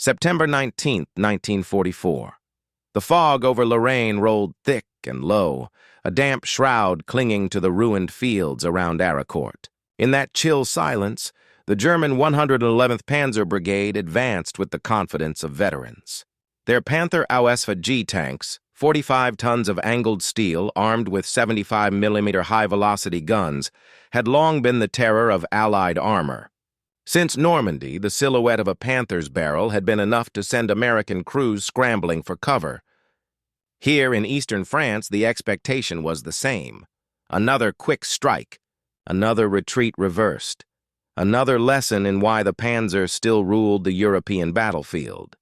September 19, 1944. The fog over Lorraine rolled thick and low, a damp shroud clinging to the ruined fields around Aricourt. In that chill silence, the German 111th Panzer Brigade advanced with the confidence of veterans. Their Panther WWII-TALES tanks, 45 tons of angled steel armed with 75mm high-velocity guns, had long been the terror of Allied armor. Since Normandy, the silhouette of a Panther's barrel had been enough to send American crews scrambling for cover. Here in eastern France, the expectation was the same. Another quick strike, another retreat reversed, another lesson in why the Panzers still ruled the European battlefield.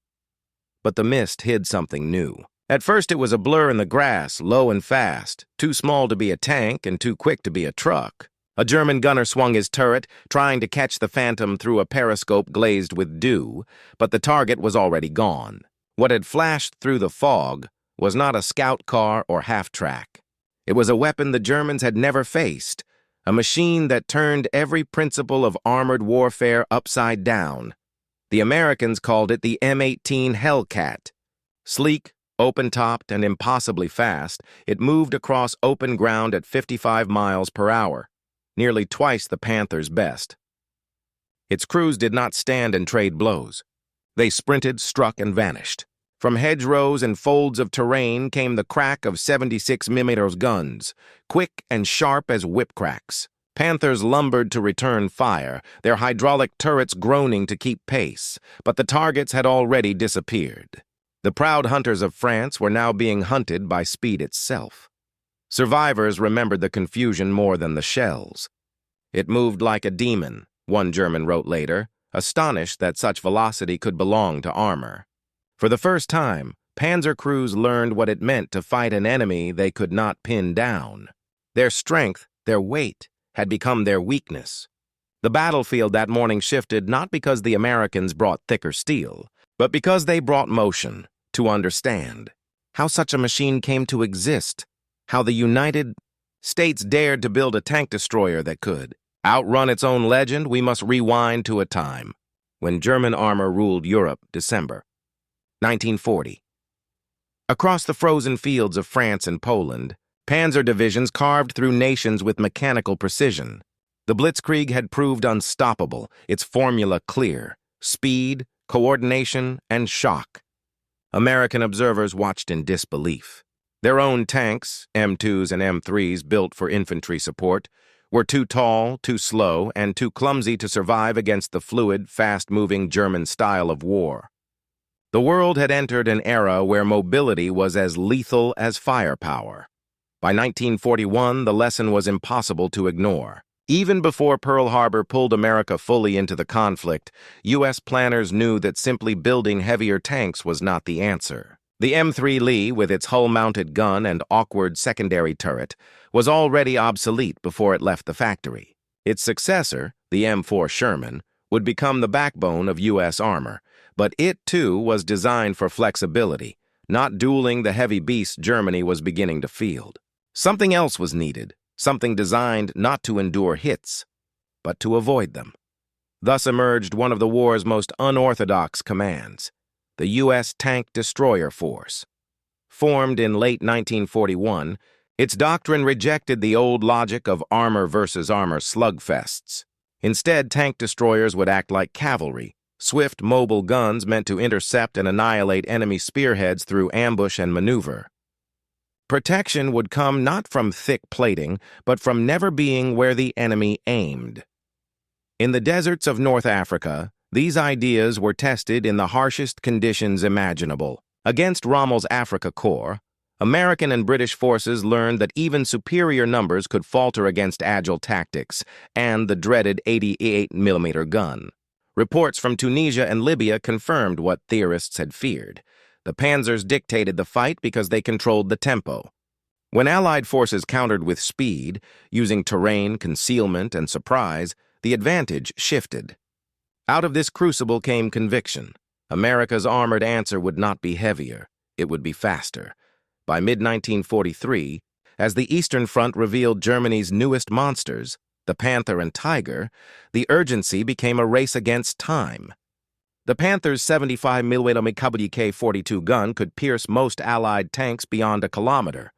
But the mist hid something new. At first it was a blur in the grass, low and fast, too small to be a tank and too quick to be a truck. A German gunner swung his turret, trying to catch the Phantom through a periscope glazed with dew, but the target was already gone. What had flashed through the fog was not a scout car or half-track. It was a weapon the Germans had never faced, a machine that turned every principle of armored warfare upside down. The Americans called it the M18 Hellcat. Sleek, open-topped, and impossibly fast, it moved across open ground at 55 miles per hour, nearly twice the Panther's best. Its crews did not stand and trade blows. They sprinted, struck, and vanished. From hedgerows and folds of terrain came the crack of 76mm guns, quick and sharp as whip cracks. Panthers lumbered to return fire, their hydraulic turrets groaning to keep pace, but the targets had already disappeared. The proud hunters of France were now being hunted by speed itself. Survivors remembered the confusion more than the shells. It moved like a demon, one German wrote later, astonished that such velocity could belong to armor. For the first time, Panzer crews learned what it meant to fight an enemy they could not pin down. Their strength, their weight, had become their weakness. The battlefield that morning shifted not because the Americans brought thicker steel, but because they brought motion, to understand how such a machine came to exist, how the United States dared to build a tank destroyer that could outrun its own legend. We must rewind to a time when German armor ruled Europe. December 1940. Across the frozen fields of France and Poland, Panzer divisions carved through nations with mechanical precision. The Blitzkrieg had proved unstoppable, its formula clear: speed, coordination, and shock. American observers watched in disbelief. Their own tanks, M2s and M3s built for infantry support, were too tall, too slow, and too clumsy to survive against the fluid, fast-moving German style of war. The world had entered an era where mobility was as lethal as firepower. By 1941, the lesson was impossible to ignore. Even before Pearl Harbor pulled America fully into the conflict, U.S. planners knew that simply building heavier tanks was not the answer. The M3 Lee, with its hull-mounted gun and awkward secondary turret, was already obsolete before it left the factory. Its successor, the M4 Sherman, would become the backbone of U.S. armor, but it, too, was designed for flexibility, not dueling the heavy beast Germany was beginning to field. Something else was needed, something designed not to endure hits, but to avoid them. Thus emerged one of the war's most unorthodox commands, the U.S. Tank Destroyer Force. Formed in late 1941, its doctrine rejected the old logic of armor versus armor slugfests. Instead, tank destroyers would act like cavalry, swift, mobile guns meant to intercept and annihilate enemy spearheads through ambush and maneuver. Protection would come not from thick plating, but from never being where the enemy aimed. In the deserts of North Africa, these ideas were tested in the harshest conditions imaginable. Against Rommel's Afrika Korps, American and British forces learned that even superior numbers could falter against agile tactics and the dreaded 88mm gun. Reports from Tunisia and Libya confirmed what theorists had feared. The Panzers dictated the fight because they controlled the tempo. When Allied forces countered with speed, using terrain, concealment, and surprise, the advantage shifted. Out of this crucible came conviction. America's armored answer would not be heavier, it would be faster. By mid-1943, as the Eastern Front revealed Germany's newest monsters, the Panther and Tiger, the urgency became a race against time. The Panther's 75mm WWII-42 gun could pierce most Allied tanks beyond a kilometer.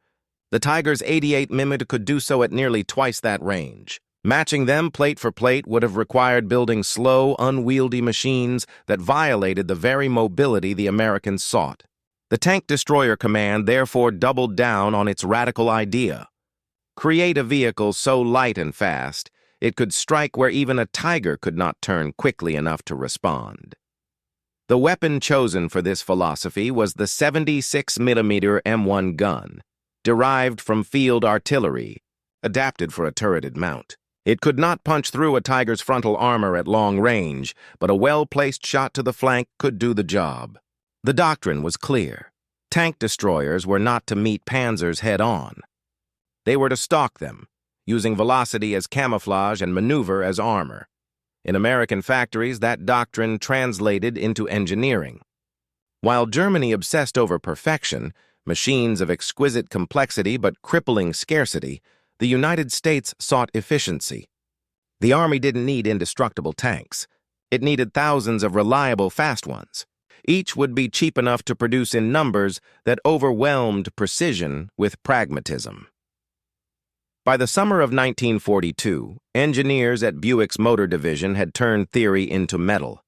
The Tiger's 88mm could do so at nearly twice that range. Matching them plate for plate would have required building slow, unwieldy machines that violated the very mobility the Americans sought. The Tank Destroyer Command therefore doubled down on its radical idea. Create a vehicle so light and fast, it could strike where even a Tiger could not turn quickly enough to respond. The weapon chosen for this philosophy was the 76mm M1 gun, derived from field artillery, adapted for a turreted mount. It could not punch through a Tiger's frontal armor at long range, but a well-placed shot to the flank could do the job. The doctrine was clear. Tank destroyers were not to meet Panzers head-on. They were to stalk them, using velocity as camouflage and maneuver as armor. In American factories, that doctrine translated into engineering. While Germany obsessed over perfection, machines of exquisite complexity but crippling scarcity, the United States sought efficiency. The Army didn't need indestructible tanks. It needed thousands of reliable, fast ones. Each would be cheap enough to produce in numbers that overwhelmed precision with pragmatism. By the summer of 1942, engineers at Buick's Motor Division had turned theory into metal.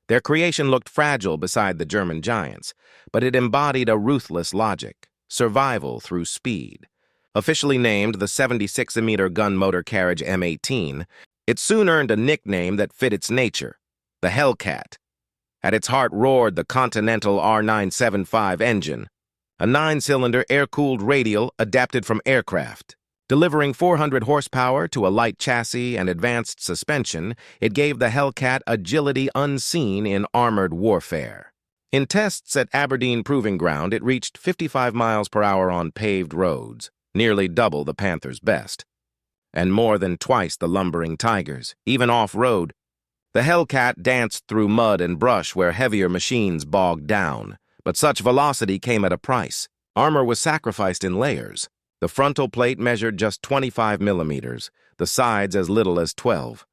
Their creation looked fragile beside the German giants, but it embodied a ruthless logic, survival through speed. Officially named the 76mm gun motor carriage M18, it soon earned a nickname that fit its nature, the Hellcat. At its heart roared the Continental R975 engine, a 9-cylinder air-cooled radial adapted from aircraft. Delivering 400 horsepower to a light chassis and advanced suspension, it gave the Hellcat agility unseen in armored warfare. In tests at Aberdeen Proving Ground, it reached 55 miles per hour on paved roads, nearly double the Panther's best, and more than twice the lumbering Tigers, even off-road. The Hellcat danced through mud and brush where heavier machines bogged down, but such velocity came at a price. Armor was sacrificed in layers. The frontal plate measured just 25 millimeters, the sides as little as 12.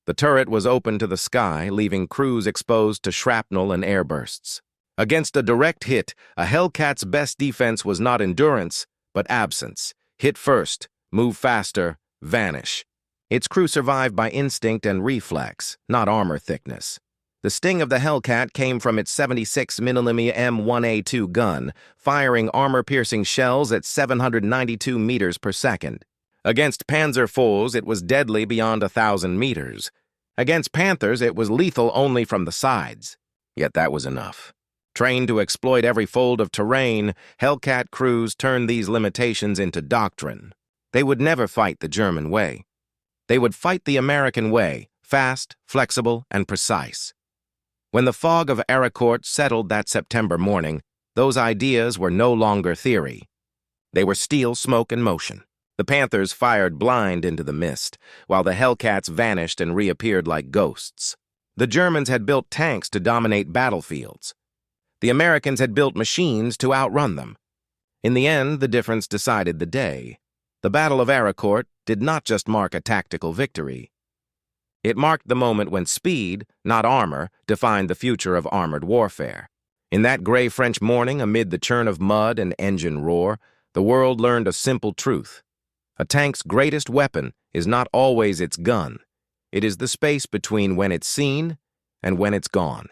The turret was open to the sky, leaving crews exposed to shrapnel and airbursts. Against a direct hit, a Hellcat's best defense was not endurance, but absence. Hit first, move faster, vanish. Its crew survived by instinct and reflex, not armor thickness. The sting of the Hellcat came from its 76mm M1A2 gun, firing armor-piercing shells at 792 meters per second. Against Panzer foes, it was deadly beyond 1,000 meters. Against Panthers, it was lethal only from the sides. Yet that was enough. Trained to exploit every fold of terrain, Hellcat crews turned these limitations into doctrine. They would never fight the German way. They would fight the American way, fast, flexible, and precise. When the fog of Aricourt settled that September morning, those ideas were no longer theory. They were steel, smoke, and motion. The Panthers fired blind into the mist, while the Hellcats vanished and reappeared like ghosts. The Germans had built tanks to dominate battlefields. The Americans had built machines to outrun them. In the end, the difference decided the day. The Battle of Aricourt did not just mark a tactical victory. It marked the moment when speed, not armor, defined the future of armored warfare. In that gray French morning, amid the churn of mud and engine roar, the world learned a simple truth. A tank's greatest weapon is not always its gun. It is the space between when it's seen and when it's gone.